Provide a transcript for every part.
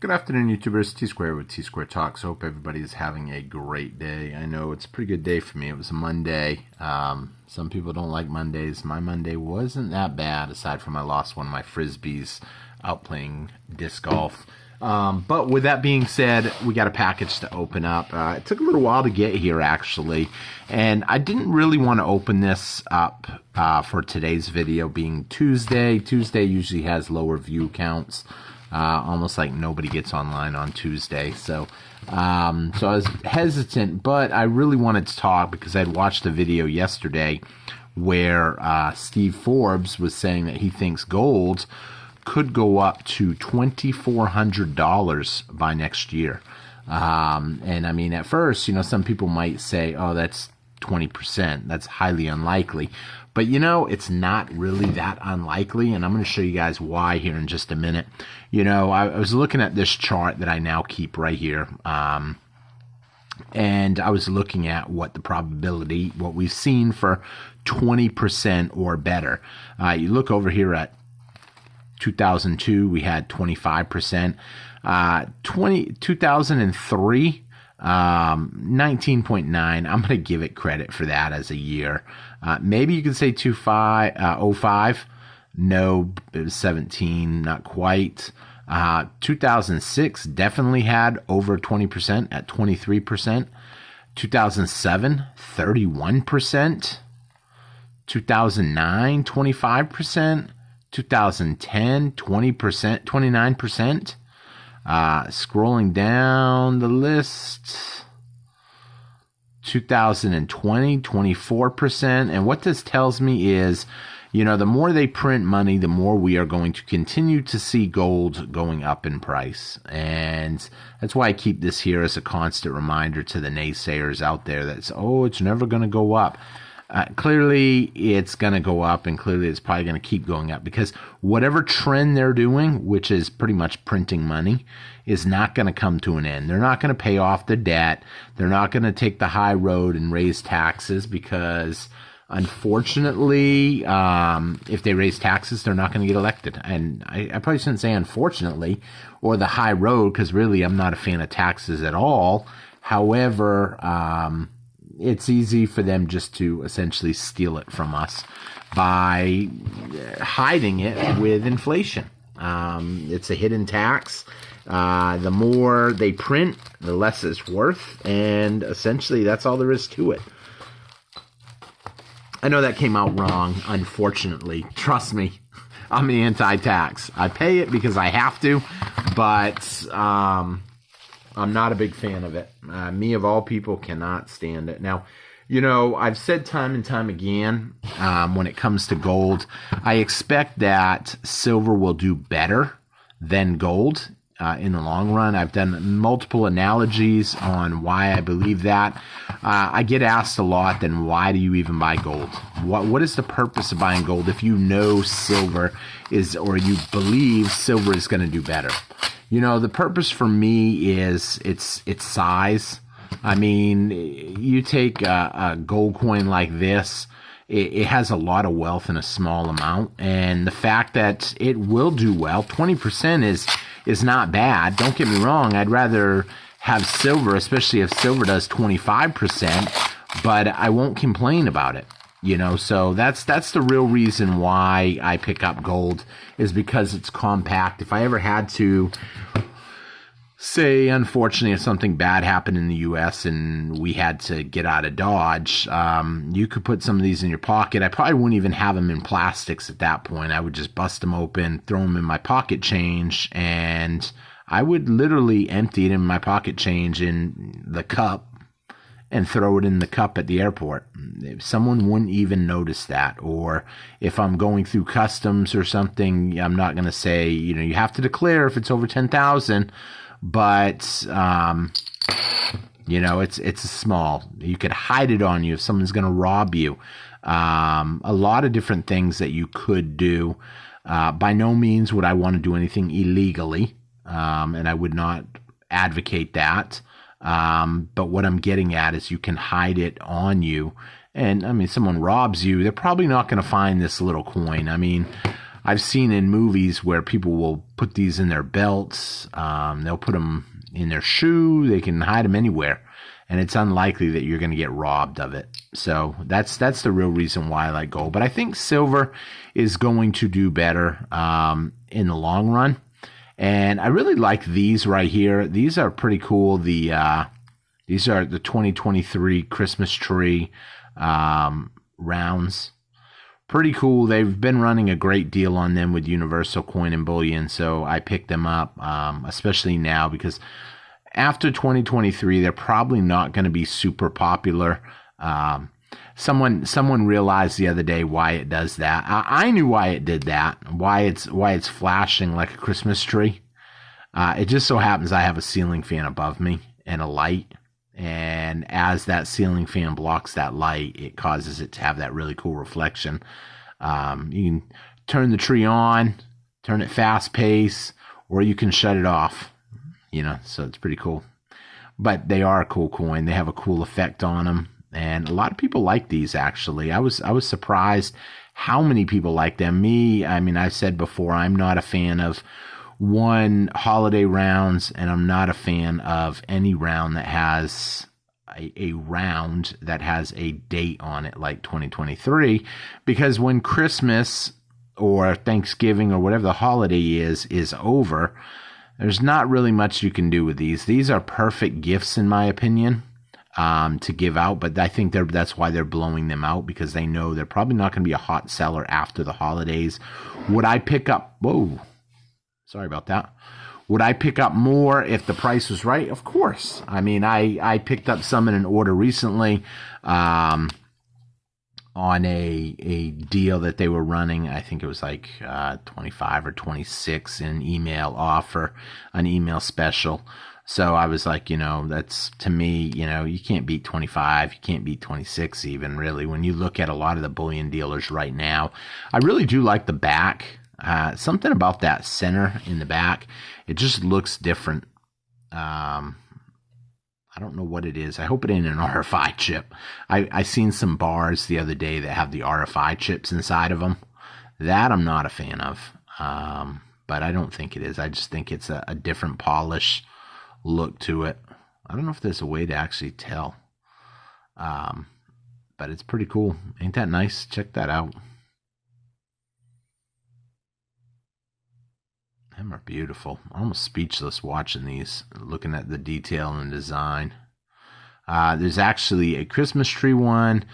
Good afternoon, YouTubers. T-Square with T-Square Talks. Hope everybody is having a great day. I know it's a pretty good day for me. It was a Monday. Some people don't like Mondays. My Monday wasn't that bad, aside from I lost one of my Frisbees out playing disc golf. But with that being said, we got a package to open up. It took a little while to get here, actually. And I didn't really want to open this up for today's video being Tuesday. Tuesday usually has lower view counts. Almost like nobody gets online on Tuesday. So I was hesitant, but I really wanted to talk because I'd watched a video yesterday where Steve Forbes was saying that he thinks gold could go up to $2,400 by next year. And I mean, at first, you know, some people might say, oh, that's 20%. That's highly unlikely. But, you know, it's not really that unlikely, and I'm going to show you guys why here in just a minute. You know, I was looking at this chart that I now keep right here, and I was looking at what the probability, what we've seen for 20% or better. You look over here at 2002, we had 25%. 2003, 19.9. I'm going to give it credit for that as a year. Maybe you could say 05. No, it was 17, not quite. 2006 definitely had over 20% at 23%. 2007, 31%. 2009, 25%. 2010, 20%, 29%. Scrolling down the list, 2020, 24%. And what this tells me is, you know, the more they print money, the more we are going to continue to see gold going up in price. And that's why I keep this here as a constant reminder to the naysayers out there that's, oh, it's never going to go up. Clearly, it's going to go up, and clearly it's probably going to keep going up because whatever trend they're doing, which is pretty much printing money, is not going to come to an end. They're not going to pay off the debt. They're not going to take the high road and raise taxes because, unfortunately, if they raise taxes, they're not going to get elected. And I probably shouldn't say unfortunately or the high road because really I'm not a fan of taxes at all. However, it's easy for them just to essentially steal it from us by hiding it with inflation. It's a hidden tax. The more they print, the less it's worth, and essentially that's all there is to it. I know that came out wrong, unfortunately. Trust me, I'm anti-tax. I pay it because I have to, but I'm not a big fan of it. Me, of all people, cannot stand it. Now, you know, I've said time and time again, when it comes to gold, I expect that silver will do better than gold in the long run. I've done multiple analogies on why I believe that. I get asked a lot, then why do you even buy gold? What is the purpose of buying gold if you know silver is, or you believe silver is going to do better? You know, the purpose for me is its size. I mean, you take a gold coin like this, it has a lot of wealth in a small amount. And the fact that it will do well, 20% is not bad. Don't get me wrong. I'd rather have silver, especially if silver does 25%, but I won't complain about it. You know, so that's the real reason why I pick up gold, is because it's compact. If I ever had to, say, unfortunately, if something bad happened in the U.S. and we had to get out of Dodge, you could put some of these in your pocket. I probably wouldn't even have them in plastics at that point. I would just bust them open, throw them in my pocket change, and I would literally empty it in my pocket change in the cup and throw it in the cup at the airport. Someone wouldn't even notice that. Or if I'm going through customs or something, I'm not going to say, you know, you have to declare if it's over 10,000, but, you know, it's small. You could hide it on you if someone's going to rob you. A lot of different things that you could do. By no means would I want to do anything illegally, and I would not advocate that. But what I'm getting at is you can hide it on you. And I mean, someone robs you, they're probably not going to find this little coin. I mean, I've seen in movies where people will put these in their belts. They'll put them in their shoe. They can hide them anywhere. And it's unlikely that you're going to get robbed of it. So that's the real reason why I like gold. But I think silver is going to do better in the long run. And I really like these right here. These are pretty cool. These are the 2023 Christmas tree rounds. Pretty cool. They've been running a great deal on them with Universal Coin and Bullion. So I picked them up, especially now because after 2023, they're probably not going to be super popular. Someone realized the other day why it does that. I knew why it did that. Why it's flashing like a Christmas tree. It just so happens I have a ceiling fan above me and a light, and as that ceiling fan blocks that light, it causes it to have that really cool reflection. You can turn the tree on, turn it fast pace, or you can shut it off. So it's pretty cool. But they are a cool coin. They have a cool effect on them. And a lot of people like these, actually. I was surprised how many people like them. I've said before, I'm not a fan of holiday rounds, and I'm not a fan of any round that has a round that has a date on it like 2023. Because when Christmas or Thanksgiving or whatever the holiday is over, there's not really much you can do with these. These are perfect gifts, in my opinion, to give out. But I think that's why they're blowing them out, because they know they're probably not going to be a hot seller after the holidays. Would I pick up... Whoa. Sorry about that. Would I pick up more if the price was right? Of course. I picked up some in an order recently on a deal that they were running. I think it was like 25 or 26 in an email offer, an email special. So I was like, that's, to me, you can't beat 25. You can't beat 26 even, really. When you look at a lot of the bullion dealers right now, I really do like the back. Something about that center in the back, it just looks different. I don't know what it is. I hope it ain't an RFI chip. I seen some bars the other day that have the RFI chips inside of them. That I'm not a fan of. But I don't think it is. I just think it's a different polish look to it. I don't know if there's a way to actually tell. But it's pretty cool. Ain't that nice? Check that out. Them are beautiful. Almost speechless watching these, looking at the detail and design. There's actually a Christmas tree one,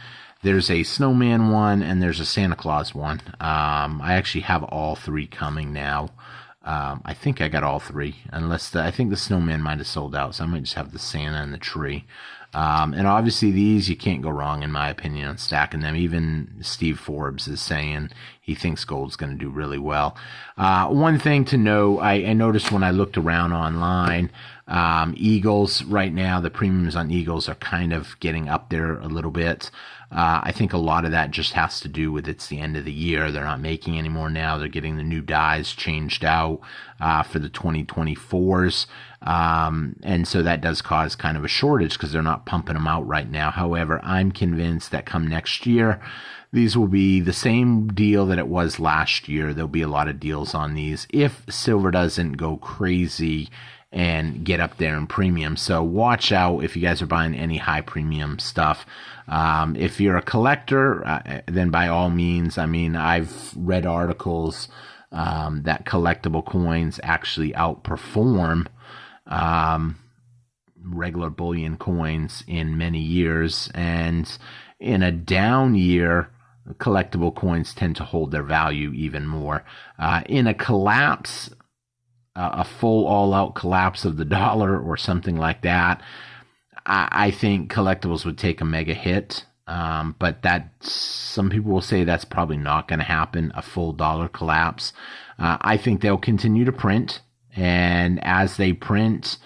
there's a snowman one, and there's a Santa Claus one. I actually have all three coming now. I think I got all three, unless I think the snowman might have sold out, so I might just have the Santa and the tree. And obviously these, you can't go wrong, in my opinion, on stacking them. Even Steve Forbes is saying he thinks gold's going to do really well. One thing to know, I noticed when I looked around online, Eagles right now, the premiums on Eagles are kind of getting up there a little bit. I think a lot of that just has to do with it's the end of the year. They're not making any more now. They're getting the new dies changed out for the 2024s. And so that does cause kind of a shortage because they're not pumping them out right now. However, I'm convinced that come next year, these will be the same deal that it was last year. There'll be a lot of deals on these if silver doesn't go crazy and get up there in premium. So watch out if you guys are buying any high premium stuff. If you're a collector, then by all means, I've read articles that collectible coins actually outperform regular bullion coins in many years. And in a down year, collectible coins tend to hold their value even more. In a collapse, a full all-out collapse of the dollar or something like that, I think collectibles would take a mega hit. But that, some people will say that's probably not going to happen, a full dollar collapse. I think they'll continue to print, and as they print,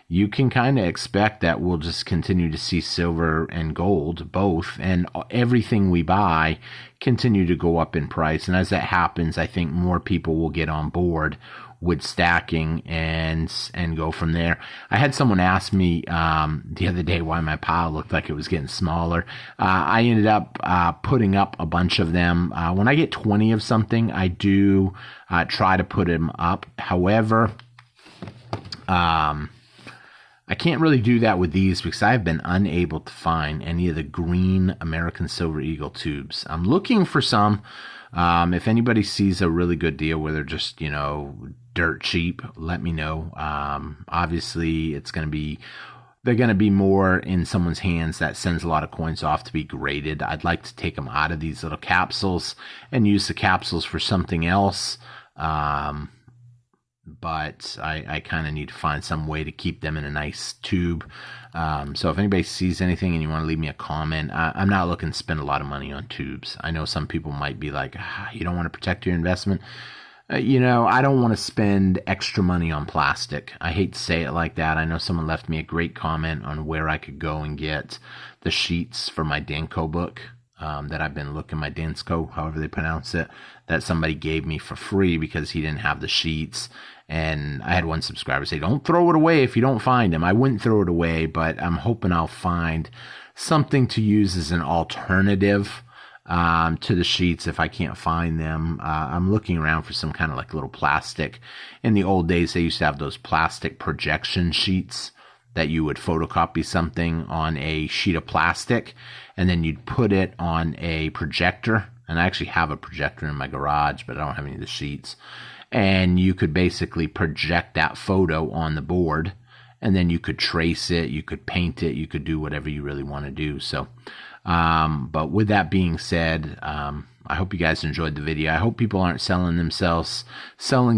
you can kind of expect that we'll just continue to see silver and gold both, and everything we buy continue to go up in price. And as that happens, I think more people will get on board with stacking and go from there. I had someone ask me the other day why my pile looked like it was getting smaller. I ended up putting up a bunch of them. When I get 20 of something, I do try to put them up. However, I can't really do that with these because I've been unable to find any of the green American Silver Eagle tubes. I'm looking for some. If anybody sees a really good deal where they're just, you know, dirt cheap, let me know. Obviously, they're going to be more in someone's hands that sends a lot of coins off to be graded. I'd like to take them out of these little capsules and use the capsules for something else. But I kind of need to find some way to keep them in a nice tube. So if anybody sees anything and you want to leave me a comment, I'm not looking to spend a lot of money on tubes. I know some people might be like, you don't want to protect your investment. You know, I don't want to spend extra money on plastic. I hate to say it like that. I know someone left me a great comment on where I could go and get the sheets for my Danco book. That I've been looking, my Dansko, however they pronounce it, that somebody gave me for free because he didn't have the sheets. And I had one subscriber say, don't throw it away if you don't find them. I wouldn't throw it away, but I'm hoping I'll find something to use as an alternative to the sheets if I can't find them. I'm looking around for some kind of like little plastic. In the old days, they used to have those plastic projection sheets that you would photocopy something on a sheet of plastic and then you'd put it on a projector. And I actually have a projector in my garage, but I don't have any of the sheets. And you could basically project that photo on the board and then you could trace it, you could paint it, you could do whatever you really want to do. So, but with that being said, I hope you guys enjoyed the video. I hope people aren't selling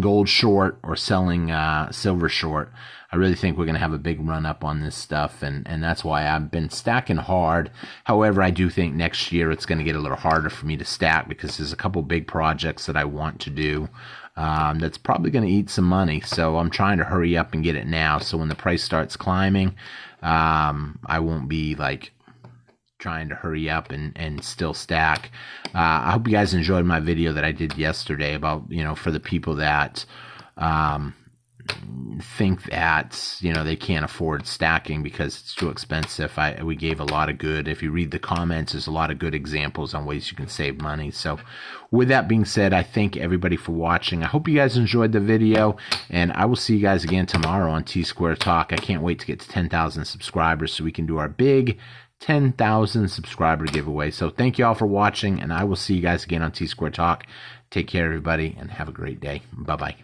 gold short or selling silver short. I really think we're going to have a big run up on this stuff, and that's why I've been stacking hard. However, I do think next year it's going to get a little harder for me to stack because there's a couple big projects that I want to do that's probably going to eat some money. So I'm trying to hurry up and get it now. So when the price starts climbing, I won't be like trying to hurry up and still stack. I hope you guys enjoyed my video that I did yesterday about, you know, for the people that think that, you know, they can't afford stacking because it's too expensive. We gave a lot of good, if you read the comments, there's a lot of good examples on ways you can save money. So with that being said, I thank everybody for watching. I hope you guys enjoyed the video, and I will see you guys again tomorrow on T-Square Talk. I can't wait to get to 10,000 subscribers so we can do our big 10,000 subscriber giveaway. So thank you all for watching, and I will see you guys again on T-Square Talk. Take care, everybody, and have a great day. Bye-bye.